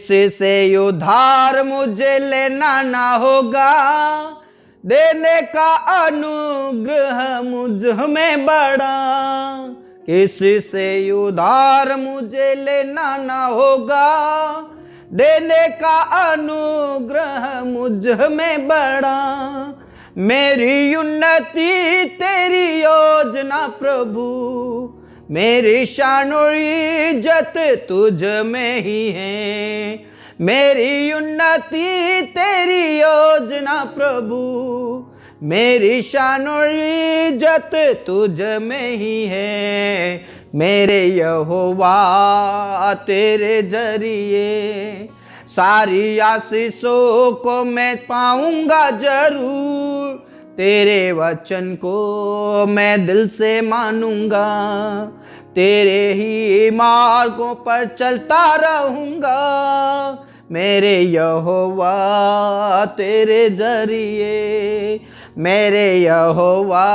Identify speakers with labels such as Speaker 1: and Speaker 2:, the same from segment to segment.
Speaker 1: किसी से उधार मुझे लेना ना होगा, देने का अनुग्रह मुझ में बड़ा। किसी से उधार मुझे लेना ना होगा, देने का अनुग्रह मुझ में बड़ा। मेरी उन्नति तेरी योजना प्रभु, मेरी शान और इज्जत तुझ में ही है। मेरी उन्नति तेरी योजना प्रभु, मेरी शान और इज्जत तुझ में ही है। मेरे यहोवा तेरे जरिए सारी आशीषों को मैं पाऊंगा जरूर। तेरे वचन को मैं दिल से मानूंगा, तेरे ही मार्गों पर चलता रहूंगा। मेरे यहोवा तेरे जरिए, मेरे यहोवा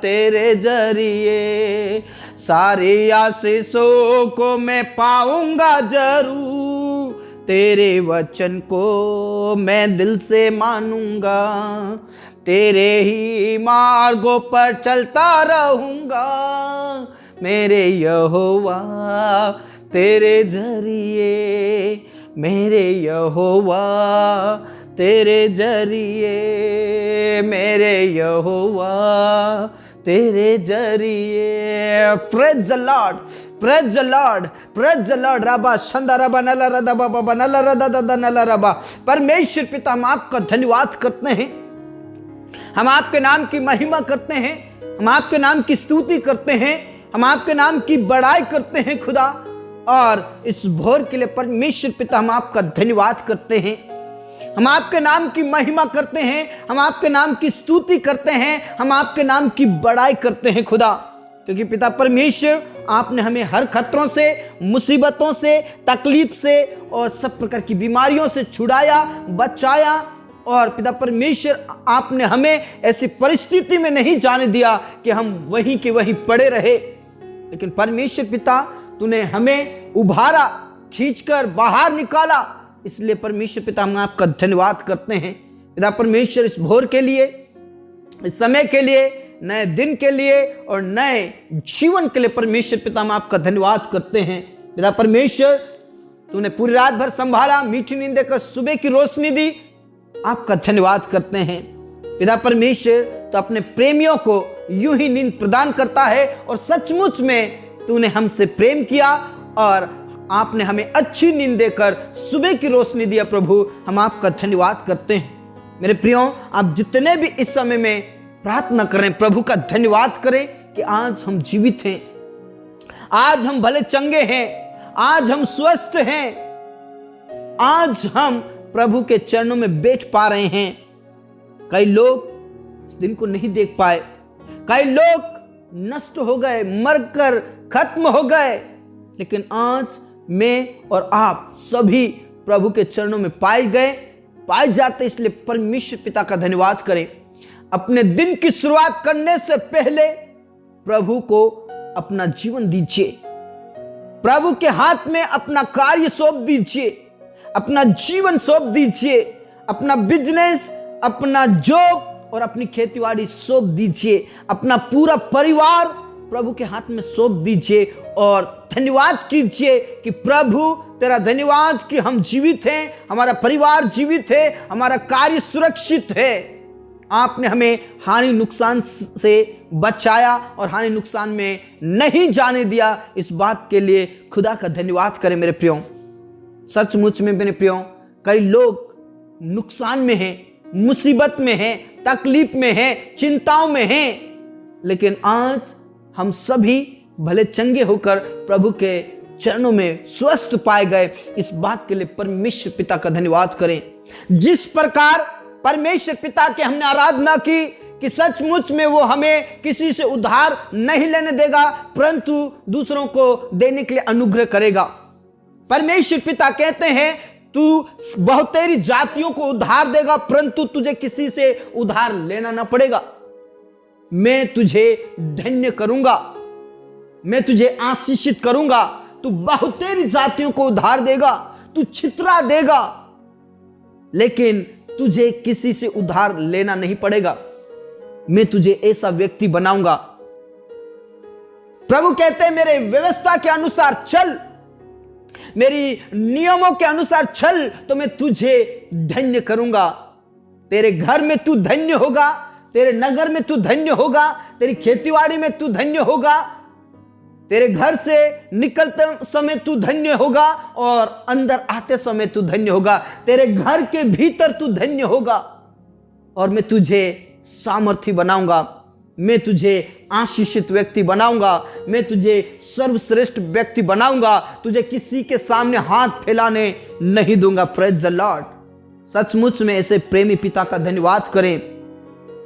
Speaker 1: तेरे जरिए सारी आशीषों को मैं पाऊंगा जरूर। तेरे वचन को मैं दिल से मानूंगा, तेरे ही मार्गों पर चलता रहूंगा। मेरे यहोवा तेरे जरिए, मेरे यहोवा तेरे जरिए, मेरे यहोवा तेरे जरिए। Praise the Lord, praise the Lord, praise the Lord. Rava Shanda रबा नला रदा बाबा नला रदा दादा नला रबा। परमेश्वर पिता, हम आपका धन्यवाद करते हैं, हम आपके नाम की महिमा करते हैं, हम आपके नाम की स्तुति करते हैं, हम आपके नाम की बड़ाई करते हैं खुदा। और इस भोर के लिए परमेश्वर पिता हम आपका धन्यवाद करते हैं, हम आपके नाम की महिमा करते हैं, हम आपके नाम की स्तुति करते हैं, हम आपके नाम की बड़ाई करते हैं खुदा। क्योंकि पिता परमेश्वर, आपने हमें हर खतरों से, मुसीबतों से, तकलीफ से और सब प्रकार की बीमारियों से छुड़ाया, बचाया। और पिता परमेश्वर, आपने हमें ऐसी परिस्थिति में नहीं जाने दिया कि हम वहीं के वहीं पड़े रहे, लेकिन परमेश्वर पिता, तूने हमें उभारा, खींचकर बाहर निकाला। इसलिए परमेश्वर पिता, हम आपका धन्यवाद करते हैं। पिता परमेश्वर, इस भोर के लिए, इस समय के लिए, नए दिन के लिए और नए जीवन के लिए परमेश्वर पिता, हम आपका धन्यवाद करते हैं। पिता परमेश्वर, तूने पूरी रात भर संभाला, मीठी नींद देकर सुबह की रोशनी दी, आपका धन्यवाद करते हैं। पिता परमेश्वर, तो अपने प्रेमियों को यूं ही नींद प्रदान करता है और सचमुच में तूने हमसे प्रेम किया और आपने हमें अच्छी नींद देकर सुबह की रोशनी दिया। प्रभु, हम आपका धन्यवाद करते हैं। मेरे प्रियो, आप जितने भी इस समय में प्रार्थना करें, प्रभु का धन्यवाद करें कि आज हम जीवित हैं, आज हम भले चंगे हैं, आज हम स्वस्थ हैं, आज हम प्रभु के चरणों में बैठ पा रहे हैं। कई लोग इस दिन को नहीं देख पाए, कई लोग नष्ट हो गए, मरकर खत्म हो गए, लेकिन आज मैं और आप सभी प्रभु के चरणों में पाए जाते। इसलिए परमेश्वर पिता का धन्यवाद करें। अपने दिन की शुरुआत करने से पहले प्रभु को अपना जीवन दीजिए, प्रभु के हाथ में अपना कार्य सौंप दीजिए, अपना जीवन सौंप दीजिए, अपना बिजनेस, अपना जॉब और अपनी खेतीबाड़ी सौंप दीजिए, अपना पूरा परिवार प्रभु के हाथ में सौंप दीजिए और धन्यवाद कीजिए कि प्रभु तेरा धन्यवाद कि हम जीवित हैं, हमारा परिवार जीवित है, हमारा कार्य सुरक्षित है। आपने हमें हानि नुकसान से बचाया और हानि नुकसान में नहीं जाने दिया। इस बात के लिए खुदा का धन्यवाद करें। मेरे प्रियो, सचमुच में मेरे प्रियो, कई लोग नुकसान में हैं, मुसीबत में हैं, तकलीफ में हैं, चिंताओं में हैं, लेकिन आज हम सभी भले चंगे होकर प्रभु के चरणों में स्वस्थ पाए गए। इस बात के लिए परमेश्वर पिता का धन्यवाद करें। जिस प्रकार परमेश्वर पिता की हमने आराधना की कि सचमुच में वो हमें किसी से उधार नहीं लेने देगा, परंतु दूसरों को देने के लिए अनुग्रह करेगा। परमेश्वर पिता कहते हैं, तू बहुतेरी जातियों को उधार देगा, परंतु तुझे किसी से उधार लेना ना पड़ेगा। मैं तुझे धन्य करूंगा, मैं तुझे आशीषित करूंगा। तू बहुतेरी जातियों को उधार देगा, तू छितरा देगा, लेकिन तुझे किसी से उधार लेना नहीं पड़ेगा। मैं तुझे ऐसा व्यक्ति बनाऊंगा। प्रभु कहते हैं मेरे व्यवस्था के अनुसार चल, मेरी नियमों के अनुसार चल, तो मैं तुझे धन्य करूंगा। तेरे घर में तू धन्य होगा, तेरे नगर में तू धन्य होगा, तेरी खेतीबाड़ी में तू धन्य होगा, तेरे घर से निकलते समय तू धन्य होगा और अंदर आते समय तू धन्य होगा। तेरे घर के भीतर तू धन्य होगा और मैं तुझे सामर्थी बनाऊंगा, मैं तुझे आशीषित व्यक्ति बनाऊंगा, मैं तुझे सर्वश्रेष्ठ व्यक्ति बनाऊंगा, तुझे किसी के सामने हाथ फैलाने नहीं दूंगा। Praise the Lord. सचमुच में ऐसे प्रेमी पिता का धन्यवाद करें,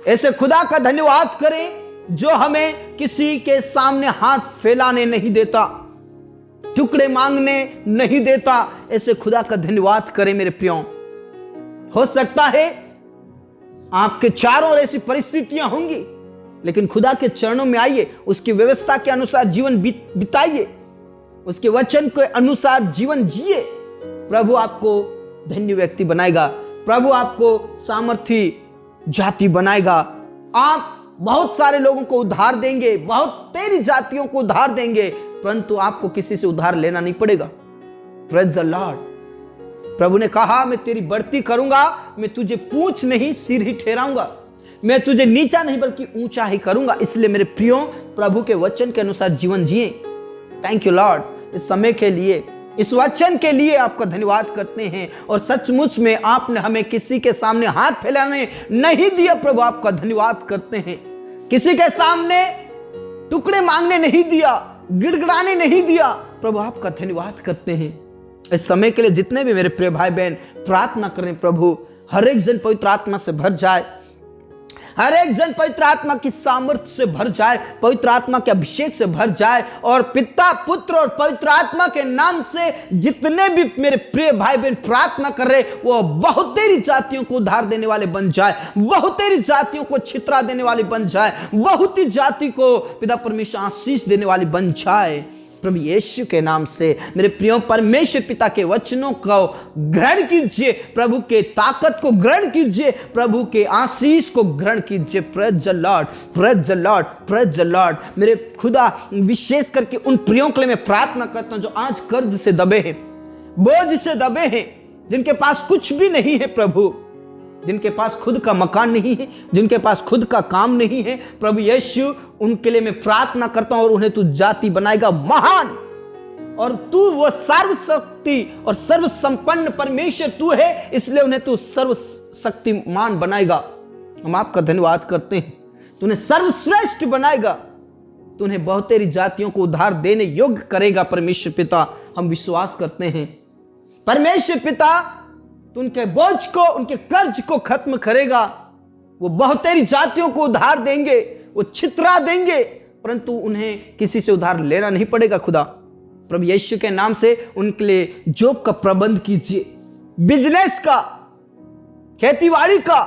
Speaker 1: ऐसे खुदा का धन्यवाद करें जो हमें किसी के सामने हाथ फैलाने नहीं देता, टुकड़े मांगने नहीं देता। ऐसे खुदा का धन्यवाद करें मेरे प्रियो। हो सकता है आपके चारों ओर ऐसी परिस्थितियां होंगी, लेकिन खुदा के चरणों में आइए, उसकी व्यवस्था के अनुसार जीवन बिताइए, उसके वचन के अनुसार जीवन जिए। प्रभु आपको धन्य व्यक्ति बनाएगा, प्रभु आपको सामर्थी जाति बनाएगा। आप बहुत सारे लोगों को उधार देंगे, बहुत तेरी जातियों को उधार देंगे, परंतु आपको किसी से उधार लेना नहीं पड़ेगा। Praise the Lord. प्रभु ने कहा मैं तेरी बढ़ती करूंगा, मैं तुझे पूंछ नहीं सिर ही ठहराऊंगा, मैं तुझे नीचा नहीं बल्कि ऊंचा ही करूंगा। इसलिए मेरे प्रियो, प्रभु के वचन के अनुसार जीवन जिए। थैंक यू लॉर्ड इस समय के लिए, इस वचन के लिए आपका धन्यवाद करते हैं। और सचमुच में आपने हमें किसी के सामने हाथ फैलाने नहीं दिया। प्रभु आपका धन्यवाद करते हैं। किसी के सामने टुकड़े मांगने नहीं दिया, गिड़गिड़ाने नहीं दिया। प्रभु आपका धन्यवाद करते हैं। इस समय के लिए जितने भी मेरे प्रिय भाई बहन प्रार्थना करें, प्रभु हर एक जन पवित्र आत्मा से भर जाए, हर एक जन पवित्र आत्मा की सामर्थ्य से भर जाए, पवित्र आत्मा के अभिषेक से भर जाए। और पिता, पुत्र और पवित्र आत्मा के नाम से जितने भी मेरे प्रिय भाई बहन प्रार्थना कर रहे, वो बहुतेरी जातियों को उधार देने वाले बन जाए, बहुतेरी जातियों को छितरा देने वाले बन जाए, बहुत ही जाति को पिता परमेश्वर आशीष देने वाली बन जाए। प्रभु यीशु के नाम से मेरे प्रियो, परमेश्वर पिता के वचनों को ग्रहण कीजिए, प्रभु के ताकत को ग्रहण कीजिए, प्रभु के आशीष को ग्रहण कीजिए। Praise the Lord, praise the Lord, praise the Lord. मेरे खुदा, विशेष करके उन प्रियों के लिए मैं प्रार्थना करता हूं जो आज कर्ज से दबे हैं, बोझ से दबे हैं, जिनके पास कुछ भी नहीं है प्रभु, जिनके पास खुद का मकान नहीं है, जिनके पास खुद का काम नहीं है। प्रभु यीशु, उनके लिए मैं प्रार्थना करता हूं और उन्हें तू जाति बनाएगा महान, और तू वो सर्वशक्ति और सर्वसंपन्न परमेश्वर तू है, इसलिए उन्हें तू सर्वशक्तिमान बनाएगा। हम आपका धन्यवाद करते हैं। तू उन्हें सर्वश्रेष्ठ बनाएगा, तू उन्हें बहुतेरी जातियों को उधार देने योग्य करेगा। परमेश्वर पिता, हम विश्वास करते हैं। परमेश्वर पिता, तो उनके बोझ को, उनके कर्ज को खत्म करेगा। वो बहुतेरी जातियों को उधार देंगे, वो छितरा देंगे, परंतु उन्हें किसी से उधार लेना नहीं पड़ेगा। खुदा प्रभु यीशु के नाम से उनके लिए जॉब का प्रबंध कीजिए, बिजनेस का, खेतीबाड़ी का।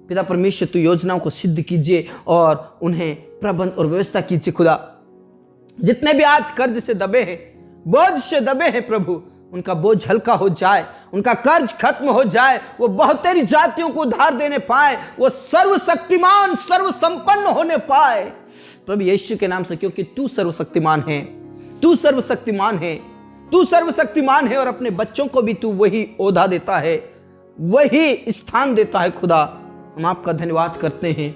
Speaker 1: पिता परमेश्वर तू योजनाओं को सिद्ध कीजिए और उन्हें प्रबंध और व्यवस्था कीजिए। खुदा जितने भी आज कर्ज से दबे हैं, बोझ से दबे हैं, प्रभु उनका बोझ हल्का हो जाए, उनका कर्ज खत्म हो जाए, वो बहुतेरी जातियों को उधार देने पाए, वो सर्वशक्तिमान, सर्वसंपन्न होने पाए प्रभु यीशु के नाम से। क्योंकि तू सर्वशक्तिमान है, तू सर्वशक्तिमान है, तू सर्वशक्तिमान है। और अपने बच्चों को भी तू वही ओहदा देता है, वही स्थान देता है। खुदा हम आपका धन्यवाद करते हैं।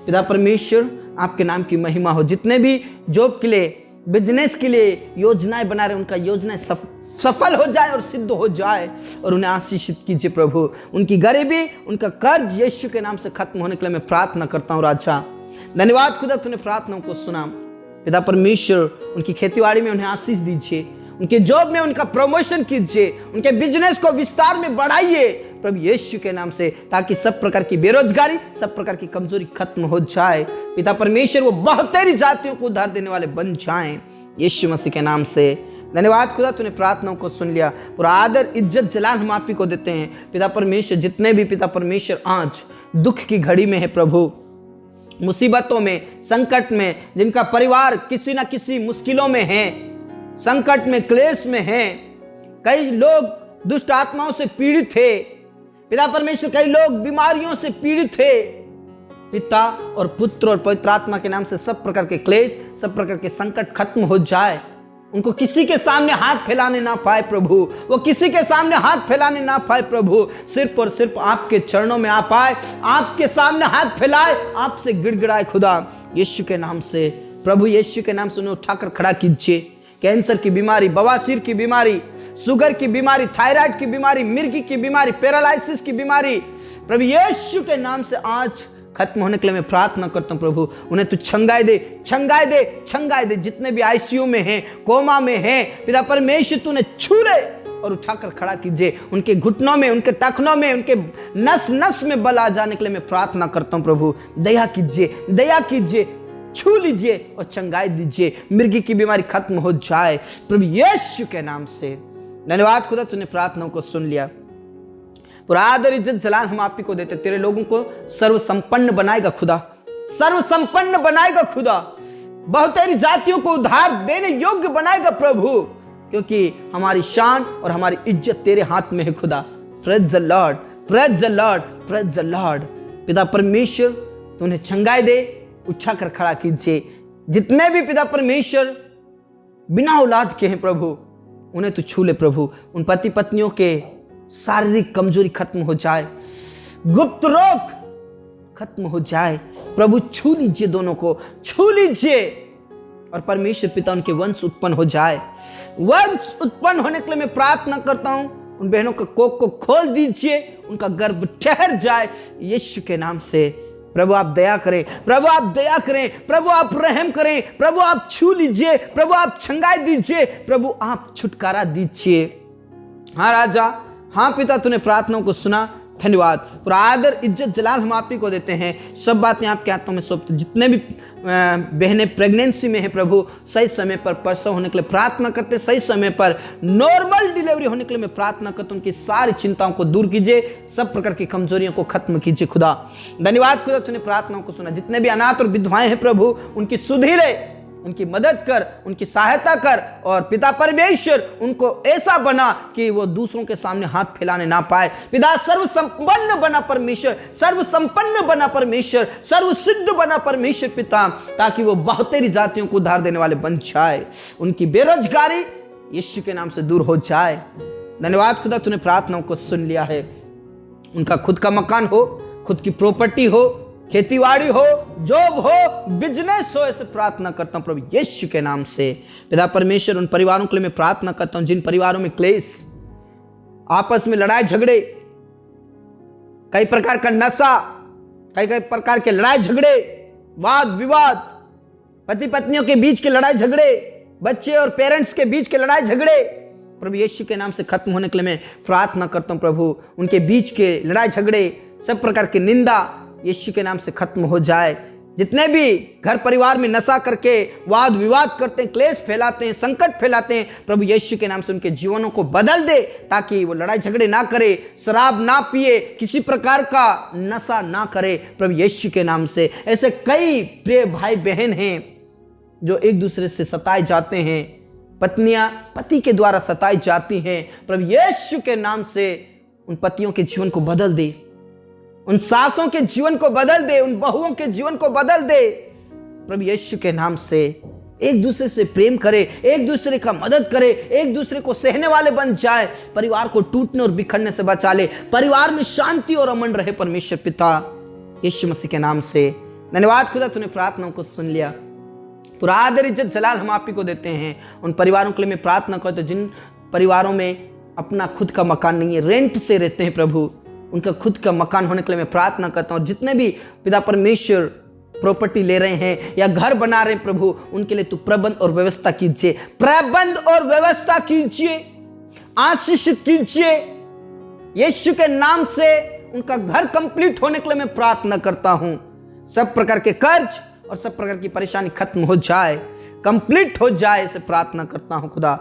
Speaker 1: पिता परमेश्वर, आपके नाम की महिमा हो। जितने भी जॉब के लिए, बिजनेस के लिए योजनाएं बना रहे, उनका योजनाएं सफल हो जाए और सिद्ध हो जाए, और उन्हें आशीषित कीजिए प्रभु। उनकी गरीबी, उनका कर्ज यीशु के नाम से खत्म होने के लिए मैं प्रार्थना करता हूँ। राजा धन्यवाद खुदा, तूने प्रार्थनाओं को सुना। पिता परमेश्वर, उनकी खेतीबाड़ी में उन्हें आशीष दीजिए, उनके जॉब में उनका प्रमोशन कीजिए, उनके बिजनेस को विस्तार में बढ़ाइए प्रभु यीशु के नाम से, ताकि सब प्रकार की बेरोजगारी, सब प्रकार की कमजोरी खत्म हो जाए। पिता परमेश्वर, वो बहुतेरी जातियों को उधार देने वाले बन जाएं यीशु मसीह के नाम से। धन्यवाद खुदा, तूने प्रार्थनाओं को सुन लिया। पूरा आदर, इज्जत, जलाल हम आप ही को देते हैं। पिता परमेश्वर, जितने भी पिता परमेश्वर आज दुख की घड़ी में है प्रभु, मुसीबतों में, संकट में, जिनका परिवार किसी ना किसी मुश्किलों में है, संकट में, क्लेश में है, कई लोग दुष्ट आत्माओं से पीड़ित थे पिता परमेश्वर, कई लोग बीमारियों से पीड़ित थे। पिता और पुत्र और पवित्र आत्मा के नाम से सब प्रकार के क्लेश, सब प्रकार के संकट खत्म हो जाए। उनको किसी के सामने हाथ फैलाने ना पाए प्रभु, वो किसी के सामने हाथ फैलाने ना पाए प्रभु। सिर्फ और सिर्फ आपके चरणों में आ पाए, आपके सामने हाथ फैलाए, आपसे गिड़गिड़ाए खुदा यीशु के नाम से। प्रभु यीशु के नाम से उन्हें उठाकर खड़ा कीजिए। कैंसर की बीमारी, बवासीर की बीमारी, शुगर की बीमारी, थायराइड की बीमारी, मिर्गी की बीमारी, पैरालिसिस की बीमारी, प्रभु यीशु के नाम से आज खत्म होने के लिए मैं प्रार्थना करता हूं प्रभु। उन्हें तू छंगाए दे, छंगाए दे, छंगाए दे। जितने भी आईसीयू में हैं, कोमा में हैं, पिता परमेश्वर तू उन्हें छू ले और उठाकर खड़ा कीजिए। उनके घुटनों में, उनके टखनों में, उनके नस नस में बल आ जाने के लिए मैं प्रार्थना करता हूं प्रभु। दया कीजिए, दया कीजिए, छू लीजिए और चंगाई दीजिए। मिर्गी की बीमारी खत्म हो जाए प्रभु यीशु के नाम से। धन्यवाद खुदा, तूने प्रार्थनाओं को सुन लिया। पूरा आदर इज्जत जलाल हम आप ही को देते। तेरे लोगों को सर्व संपन्न बनाएगा खुदा, सर्व संपन्न बनाएगा खुदा। बहुतेरी जातियों को उद्धार देने योग्य बनाएगा प्रभु, क्योंकि हमारी शान और हमारी इज्जत तेरे हाथ में है खुदा। Praise the Lord, praise the Lord, praise the Lord. पिता परमेश्वर तूने छंगाई दे, उठाकर खड़ा कीजिए। जितने भी पिता परमेश्वर बिना औलाद के हैं प्रभु, उन्हें तू छू ले प्रभु। उन पति पत्नियों के शारीरिक कमजोरी खत्म हो जाए, गुप्त रोग खत्म हो जाए प्रभु। छू लीजिए, दोनों को छू लीजिए और परमेश्वर पिता उनके वंश उत्पन्न हो जाए। वंश उत्पन्न होने के लिए मैं प्रार्थना करता हूं। उन बहनों के कोख को खोल दीजिए, उनका गर्भ ठहर जाए यीशु के नाम से। प्रभु आप दया करें, प्रभु आप दया करें, प्रभु आप रहम करें, प्रभु आप छू लीजिए, प्रभु आप छंगाई दीजिए, प्रभु आप छुटकारा दीजिए। हाँ राजा, हाँ पिता, तूने प्रार्थनाओं को सुना, धन्यवाद। पूरा आदर इज्जत जलाल हम आप ही को देते हैं। सब बातें आपके हाथों में सौंपते। जितने भी बहनें प्रेगनेंसी में है प्रभु, सही समय पर प्रसव होने के लिए प्रार्थना करते, सही समय पर नॉर्मल डिलीवरी होने के लिए मैं प्रार्थना करता हूं। उनकी सारी चिंताओं को दूर कीजिए, सब प्रकार की कमजोरियों को खत्म कीजिए खुदा। धन्यवाद खुदा, तूने प्रार्थनाओं को सुना। जितने भी अनाथ और विधवाएं हैं प्रभु, उनकी सुधीरे, उनकी मदद कर, उनकी सहायता कर और पिता परमेश्वर उनको ऐसा बना कि वो दूसरों के सामने हाथ फैलाने ना पाए। पिता सर्व संपन्न बना परमेश्वर, सर्व संपन्न बना परमेश्वर, सर्व सिद्ध बना परमेश्वर पिता, ताकि वो बहुतेरी जातियों को उद्धार देने वाले बन जाए। उनकी बेरोजगारी यीशु के नाम से दूर हो जाए। धन्यवाद खुदा, तूने प्रार्थनाओं को सुन लिया है। उनका खुद का मकान हो, खुद की प्रॉपर्टी हो, खेतीबाड़ी हो, जॉब हो, बिजनेस हो, ऐसे प्रार्थना करता हूं प्रभु यीशु के नाम से। पिता परमेश्वर उन परिवारों के लिए मैं प्रार्थना करता हूं जिन परिवारों में क्लेश, आपस में लड़ाई झगड़े, कई प्रकार का नशा, कई प्रकार के लड़ाई झगड़े, वाद विवाद, पति पत्नियों के बीच के लड़ाई झगड़े, बच्चे और पेरेंट्स के बीच के लड़ाई झगड़े प्रभु यीशु के नाम से खत्म होने के लिए मैं प्रार्थना करता हूं प्रभु। उनके बीच के लड़ाई झगड़े, सब प्रकार की निंदा यीशु के नाम से खत्म हो जाए। जितने भी घर परिवार में नशा करके वाद विवाद करते हैं, क्लेश फैलाते हैं, संकट फैलाते हैं, प्रभु यीशु के नाम से उनके जीवनों को बदल दे, ताकि वो लड़ाई झगड़े ना करे, शराब ना पिए, किसी प्रकार का नशा ना करे प्रभु यीशु के नाम से। ऐसे कई प्रिय भाई बहन हैं जो एक दूसरे से सताए जाते हैं, पत्नियां पति के द्वारा सताई जाती हैं। प्रभु यीशु के नाम से उन पतियों के जीवन को बदल दे, उन सासों के जीवन को बदल दे, उन बहुओं के जीवन को बदल दे प्रभु यीशु के नाम से। एक दूसरे से प्रेम करे, एक दूसरे का मदद करे, एक दूसरे को सहने वाले बन जाए, परिवार को टूटने और बिखरने से बचा ले, परिवार में शांति और अमन रहे परमेश्वर पिता यीशु मसीह के नाम से। धन्यवाद खुदा, तूने प्रार्थनाओं को सुन लिया। पूरा आदर इज्जत जलाल हम आप ही को देते हैं। उन परिवारों के लिए मैं प्रार्थना करता हूं जिन परिवारों में अपना खुद का मकान नहीं है, रेंट से रहते हैं प्रभु, उनका खुद का मकान होने के लिए मैं प्रार्थना करता हूं। जितने भी पिता परमेश्वर प्रॉपर्टी ले रहे हैं या घर बना रहे हैं प्रभु, उनके लिए तू प्रबंध और व्यवस्था कीजिए, प्रबंध और व्यवस्था कीजिए, आशीषित कीजिए यीशु के नाम से। उनका घर कंप्लीट होने के लिए मैं प्रार्थना करता हूं। सब प्रकार के कर्ज और सब प्रकार की परेशानी खत्म हो जाए, कंप्लीट हो जाए, इसे प्रार्थना करता हूं खुदा।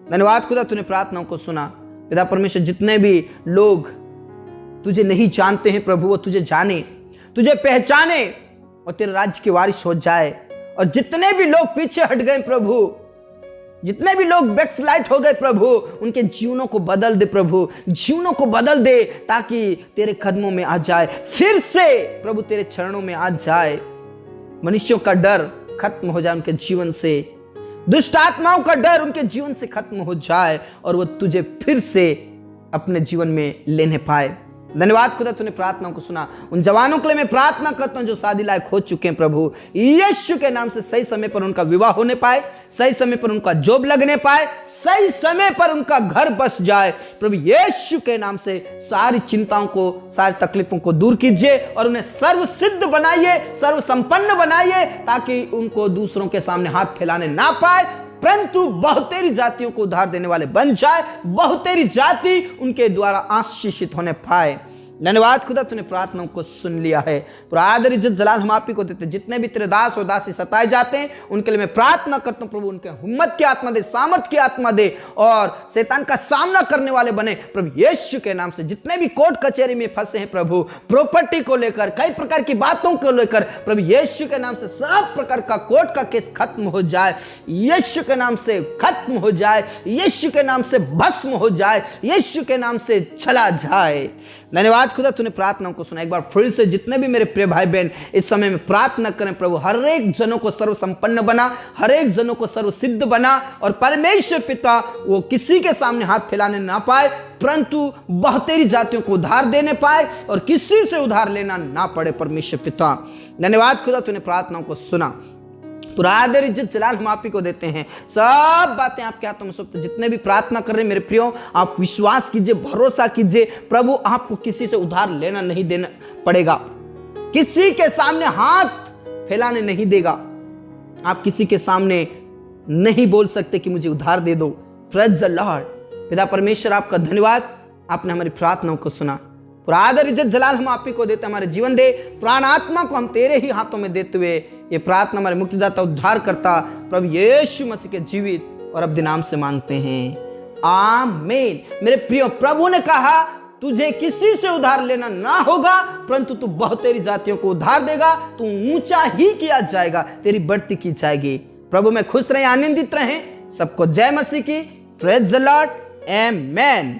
Speaker 1: धन्यवाद खुदा, तूने प्रार्थनाओं को सुना। पिता परमेश्वर जितने भी लोग तुझे नहीं जानते हैं प्रभु, वो तुझे जाने, तुझे पहचाने और तेरे राज्य के वारिस हो जाए। और जितने भी लोग पीछे हट गए प्रभु, जितने भी लोग बैकस्लाइड हो गए प्रभु, उनके जीवनों को बदल दे प्रभु, जीवनों को बदल दे, ताकि तेरे कदमों में आ जाए, फिर से प्रभु तेरे चरणों में आ जाए। मनुष्यों का डर खत्म हो जाए उनके जीवन से, दुष्ट आत्माओं का डर उनके जीवन से खत्म हो जाए, और वो तुझे फिर से अपने जीवन में लेने पाए। धन्यवाद खुदा, तूने प्रार्थनाओं को सुना। उन जवानों के लिए मैं प्रार्थना करता हूं जो शादी लायक हो चुके हैं प्रभु, यीशु के नाम से सही समय पर उनका विवाह होने पाए, सही समय पर उनका जॉब लगने पाए, सही समय पर उनका घर बस जाए। प्रभु यीशु के नाम से सारी चिंताओं को, सारी तकलीफों को दूर कीजिए और उन्हें सर्व सिद्ध बनाइए, सर्व संपन्न बनाइए, ताकि उनको दूसरों के सामने हाथ फैलाने ना पाए, परंतु बहुतेरी जातियों को उद्धार देने वाले बन जाए, बहुतेरी जाति उनके द्वारा आशीषित होने पाए। धन्यवाद खुदा, तूने प्रार्थनाओं को सुन लिया है। पूरा आदर इज्जत जलाल हम आप ही को देते हैं। जितने भी तेरे दास और दासी सताए जाते हैं उनके लिए मैं प्रार्थना करता हूं प्रभु, उनके हिम्मत की आत्मा दे, सामर्थ की आत्मा दे, और शैतान का सामना करने वाले बने प्रभु यीशु के नाम से। जितने भी कोर्ट कचहरी में फंसे हैं प्रभु, प्रॉपर्टी को लेकर, कई प्रकार की बातों को लेकर, प्रभु यीशु के नाम से सब प्रकार का कोर्ट का केस खत्म हो जाए, यीशु के नाम से खत्म हो जाए, यीशु के नाम से भस्म हो जाए, यीशु के नाम से चला जाए। धन्यवाद खुदा, तूने प्रार्थनाओं को सुना। एक बार फिर से जितने भी मेरे प्रिय भाई बहन इस समय में प्रार्थना करें प्रभु, हर एक जनों को सर्व संपन्न बना, हर एक जनों को सर्व सिद्ध बना, और परमेश्वर पिता वो किसी के सामने हाथ फैलाने ना पाए, परंतु बहुतेरी जातियों को उधार देने पाए, और किसी से उधार लेना ना पड़े। परमेश्वर पिता धन्यवाद खुदा, तूने प्रार्थनाओं को सुना। पूरा आदर इज्जत जलाल हम आप ही को देते हैं। सब बातें आपके हाथों में सौंपते। जितने भी प्रार्थना कर रहे हैं मेरे प्रियो, आप विश्वास कीजिए, भरोसा कीजिए, प्रभु आपको किसी से उधार लेना नहीं देना पड़ेगा, किसी के सामने हाथ फैलाने नहीं देगा। आप किसी के सामने नहीं बोल सकते कि मुझे उधार दे दो। Praise the Lord. पिता परमेश्वर आपका धन्यवाद, आपने हमारी प्रार्थनाओं को सुना। पूरा आदर इज्जत जलाल हम आप ही को देते। हमारे जीवन दे, प्राण आत्मा को हम तेरे ही हाथों में देते हुए ये प्रार्थना हमारे मुक्तिदाता उद्धार करता प्रभु यीशु मसीह के जीवित और अब्दी नाम से मांगते हैं, आमीन। मेरे प्रियो, प्रभु ने कहा तुझे किसी से उधार लेना ना होगा, परंतु तू बहुतेरी जातियों को उधार देगा, तू ऊंचा ही किया जाएगा, तेरी बढ़ती की जाएगी। प्रभु में खुश रहे, आनंदित रहें। सबको जय मसीह की। Praise the Lord. आमीन।